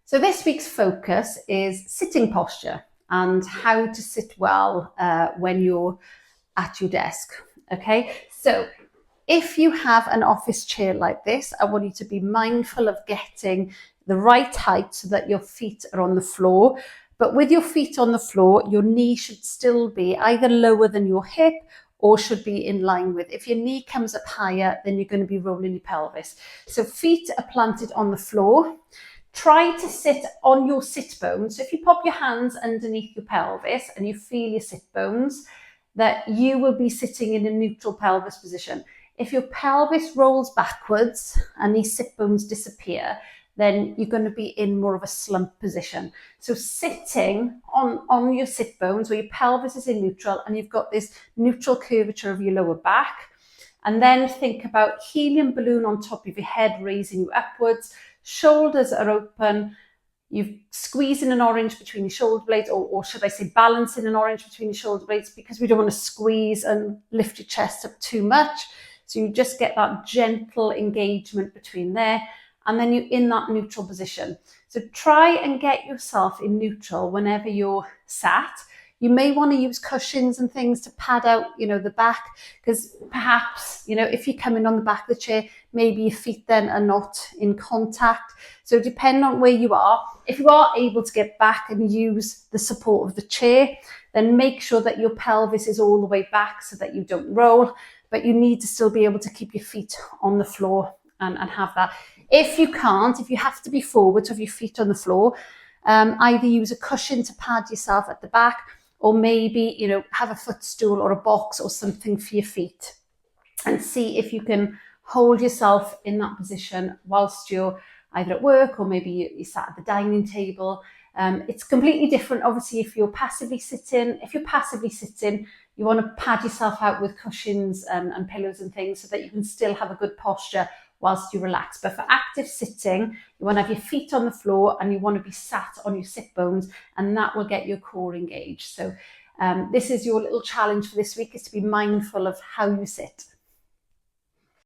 So this week's focus is sitting posture and how to sit well when you're at your desk. Okay, so if you have an office chair like this, I want you to be mindful of getting the right height so that your feet are on the floor. But with your feet on the floor, your knee should still be either lower than your hip or should be in line with. If your knee comes up higher, then you're going to be rolling your pelvis. So feet are planted on the floor. Try to sit on your sit bones. So if you pop your hands underneath your pelvis and you feel your sit bones, that you will be sitting in a neutral pelvis position. If your pelvis rolls backwards and these sit bones disappear, then you're going to be in more of a slump position. So sitting on your sit bones where your pelvis is in neutral and you've got this neutral curvature of your lower back, and then think about helium balloon on top of your head, raising you upwards, shoulders are open, you're squeezing an orange between your shoulder blades, or should I say balancing an orange between your shoulder blades, because we don't want to squeeze and lift your chest up too much. So you just get that gentle engagement between there, and then you're in that neutral position. So try and get yourself in neutral whenever you're sat. You may want to use cushions and things to pad out, the back, because perhaps, if you're coming on the back of the chair, maybe your feet then are not in contact. So depending on where you are, if you are able to get back and use the support of the chair, then make sure that your pelvis is all the way back so that you don't roll, but you need to still be able to keep your feet on the floor and have that. If you can't, if you have to be forward to have your feet on the floor, either use a cushion to pad yourself at the back, or maybe, have a footstool or a box or something for your feet, and see if you can hold yourself in that position whilst you're either at work or maybe you sat at the dining table. It's completely different, obviously, if you're passively sitting. If you're passively sitting, you want to pad yourself out with cushions and pillows and things so that you can still have a good posture whilst you relax. But for active sitting, you want to have your feet on the floor and you want to be sat on your sit bones, and that will get your core engaged. So this is your little challenge for this week, is to be mindful of how you sit.